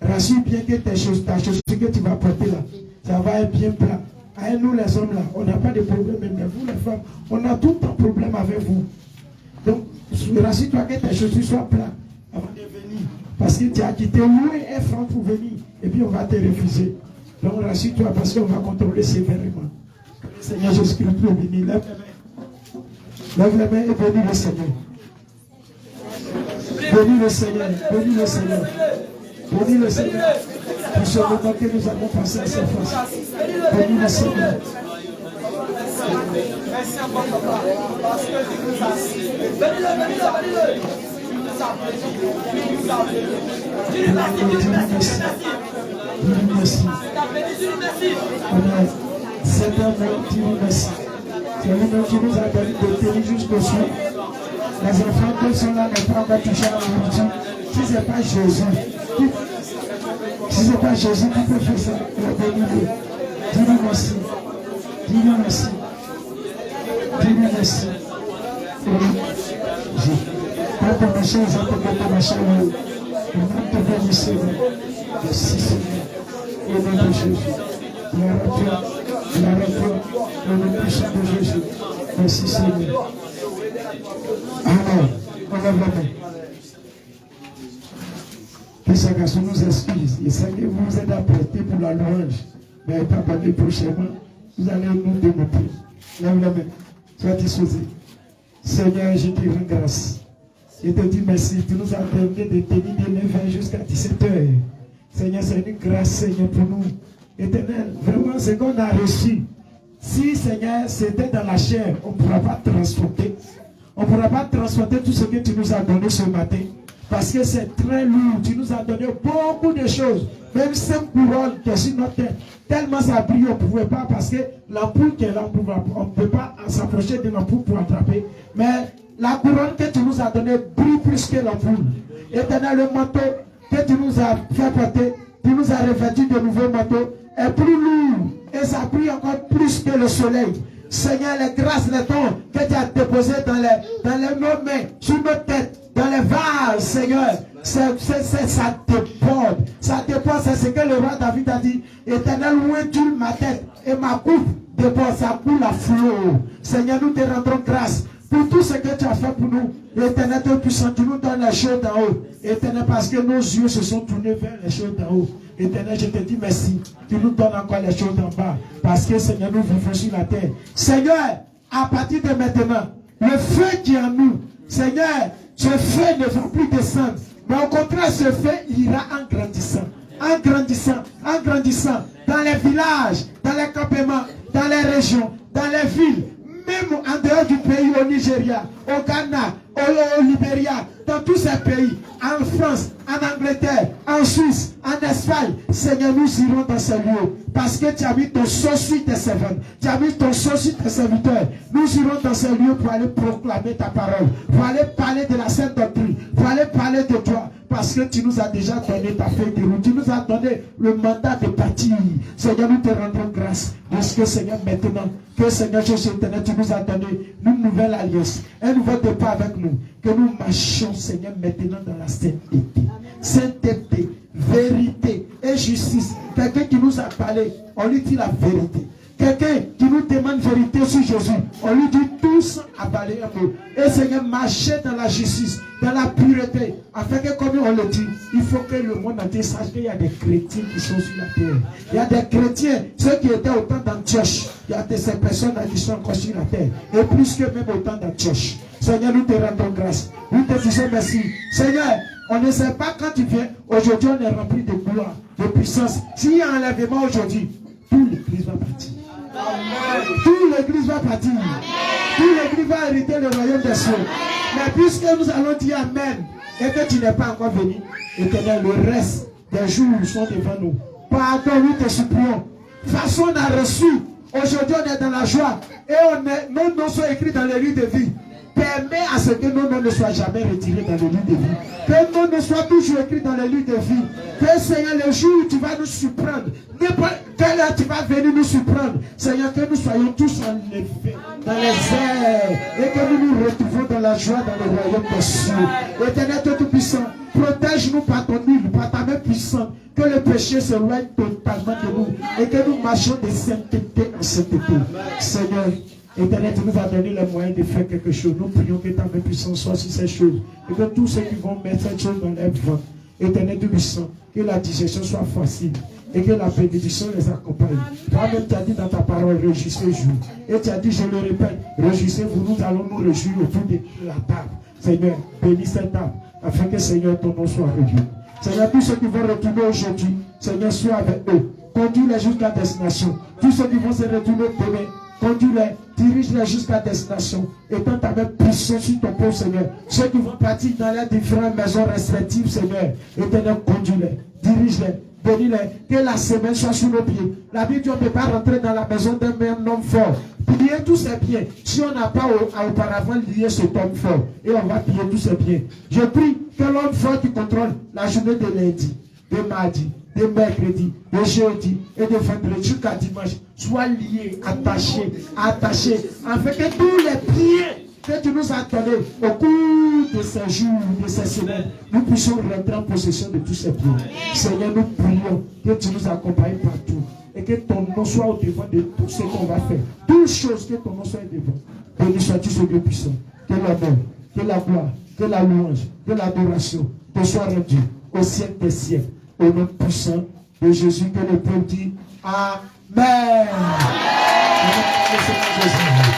Rassure bien que ta chaussure que tu vas porter là, ça va être bien plat. Et nous les hommes là, on n'a pas de problème, mais vous les femmes, on a tout un problème avec vous. Donc, rassure-toi que tes chaussures soient plates avant de venir. Parce que tu as quitté loin et franc pour venir. Et puis on va te refuser. Donc rassure-toi parce qu'on va contrôler sévèrement. Le Seigneur Jésus-Christ peut venir. Lève les mains. Lève les mains et bénis le Seigneur. Bénis le Seigneur. Bénis le Seigneur. Bénis le Seigneur. Pour ce moment que nous avons passé à sa face. Bénis le Seigneur. Merci à papa, parce que tu nous as assistés. Bénis-le. C'est un nom qui nous merci. C'est un nom qui nous a donné de tenir jusqu'au soir. Les enfants qui sont là n'ont pas encore touché à la nourriture. Si ce n'est pas Jésus, qui peut faire ça, bénis-le. Dis-lui merci. Dis-lui merci. Dis-lui merci. Quand ton machin, ils ont fait ton machin, ils vont te bénir, Seigneur. Merci, Seigneur. Au nom de Jésus. La rapport, au nom puissant de Jésus. Merci, Seigneur. Amen. On lève la main. Que ce garçon nous excuse. Il sait que vous êtes apprêtés pour la louange. Mais pas parler prochainement. Vous allez nous démontrer. Lève la main. Sois disposé. Seigneur, je te rends grâce. Je te dis merci. Tu nous as permis de tenir de 9h jusqu'à 17h. Seigneur, c'est une grâce, Seigneur, pour nous. Éternel, vraiment, ce qu'on a reçu. Si, Seigneur, c'était dans la chair, on ne pourra pas transporter. On ne pourra pas transporter tout ce que tu nous as donné ce matin. Parce que c'est très lourd. Tu nous as donné beaucoup de choses. Même 5 couronnes qui sont sur notre tête. Tellement ça brille, on ne pouvait pas. Parce que l'ampoule qui est là, on ne peut pas s'approcher de l'ampoule pour attraper. Mais la couronne que tu nous as donnée brille plus que l'ampoule. Éternel, le manteau que tu nous as fait porter, tu nous as revêtu de nouveaux manteaux, est plus lourd. Et ça brille encore plus que le soleil. Seigneur, les grâces, les dons que tu as déposés dans nos mains, sur nos têtes, dans les vases, Seigneur, ça déborde. Ça déborde, c'est ce que le roi David a dit. Éternel, où es-tu ma tête et ma coupe déborde, ça coule à flot. Seigneur, nous te rendons grâce pour tout ce que tu as fait pour nous. Éternel, Dieu puissant, tu nous donnes les choses d'en haut. Éternel, parce que nos yeux se sont tournés vers les choses d'en haut. Éternel, je te dis merci. Tu nous donnes encore les choses d'en bas. Parce que, Seigneur, nous vivons sur la terre. Seigneur, à partir de maintenant, le feu qui est en nous, Seigneur, ce feu ne va plus descendre. Mais au contraire, ce feu ira en grandissant. En grandissant, en grandissant. Dans les villages, dans les campements, dans les régions, dans les villes. Même en dehors du pays, au Nigeria, au Ghana, au Libéria, dans tous ces pays, en France, en Angleterre, en Suisse, en Espagne, Seigneur, nous irons dans ces lieux. Parce que tu as mis ton sceau sur tes servantes, tu as mis ton sceau sur tes serviteurs. Nous irons dans ces lieux pour aller proclamer ta parole, pour aller parler de la sainte doctrine, pour aller parler de toi. Parce que tu nous as déjà donné ta feuille de route, tu nous as donné le mandat de partir. Seigneur, nous te rendons grâce. Parce que Seigneur, maintenant, que Seigneur Jésus éternel, tu nous as donné une nouvelle alliance, un nouveau départ avec nous. Que nous marchions, Seigneur, maintenant dans la sainteté. Sainteté, vérité et justice. Quelqu'un qui nous a parlé, on lui dit la vérité. Quelqu'un qui nous demande vérité sur Jésus, on lui dit tous à balayer un mot. Et Seigneur, marcher dans la justice, dans la pureté, afin que, comme on le dit, il faut que le monde entier sache qu'il y a des chrétiens qui sont sur la terre. Il y a des chrétiens, ceux qui étaient au temps d'Antioche, il y a ces personnes qui sont encore sur la terre. Et plus que même au temps d'Antioche. Seigneur, nous te rendons grâce. Nous te disons merci. Seigneur, on ne sait pas quand tu viens. Aujourd'hui, on est rempli de gloire, de puissance. S'il y a un enlèvement aujourd'hui, toute l'église va partir. Toute l'église va partir. Toute l'église va hériter le royaume des cieux. Mais puisque nous allons dire Amen et que tu n'es pas encore venu, Éternel, le reste des jours sont devant nous. Pardon, nous te supplions. Façon on a reçu. Aujourd'hui, on est dans la joie. Et nos noms sont écrits dans les livres de vie. Permets à ce que nos noms ne soient jamais retirés dans les livres de vie. Que nos noms soient toujours écrits dans les livres de vie. Que Seigneur, le jour où tu vas nous surprendre, quelle heure tu vas venir nous surprendre, Seigneur, que nous soyons tous enlevés dans les airs et que nous nous retrouvons dans la joie dans le royaume des cieux. Éternel Dieu Tout-Puissant, protège-nous par ton huile, par ta main puissante. Que le péché s'éloigne totalement de nous et que nous marchions de sainteté en sainteté. Seigneur, Éternel, tu nous as donné les moyens de faire quelque chose. Nous prions que ta main puissante soit sur ces choses et que tous ceux qui vont mettre cette chose dans leur ventre, Éternel Dieu puissant, que la digestion soit facile et que la bénédiction les accompagne. Toi-même, tu as dit dans ta parole, réjouissez-vous. Et tu as dit, je le répète, réjouissez-vous, nous allons nous réjouir autour de la table. Seigneur, bénis cette table, afin que, Seigneur, ton nom soit réduit. Seigneur, tous ceux qui vont retourner aujourd'hui, Seigneur, sois avec eux. Conduis-les jusqu'à destination. Tous ceux qui vont se retourner demain, conduis-les, dirige-les jusqu'à destination. Étends ta main puissante sur ton peuple, Seigneur. Ceux qui vont partir dans les différentes maisons respectives, Seigneur, Éternel, conduis-les, dirige-les, bénis-les. Que la semaine soit sous nos pieds. La Bible dit, on ne peut pas rentrer dans la maison d'un même homme fort. Piller tous ses biens. Si on n'a pas auparavant lié cet homme fort, et on va piller tous ses biens. Je prie que l'homme fort qui contrôle la journée de lundi, de mardi, de mercredi, de jeudi et de vendredi jusqu'à dimanche soit lié, attaché, afin que tous les biens que tu nous as donnés au cours de ces jours, de ces semaines, nous puissions rentrer en possession de tous ces biens. Seigneur, nous prions que tu nous accompagnes partout. Et que ton nom soit au devant de tout ce qu'on va faire. Toutes choses, que ton nom soit au devant. Béni sois-tu ce Dieu puissant. Que l'honneur, que la gloire, que la louange, que l'adoration te soit rendue au siècle des siècles. Au nom puissant de Jésus, que le peuple dit Amen. Amen.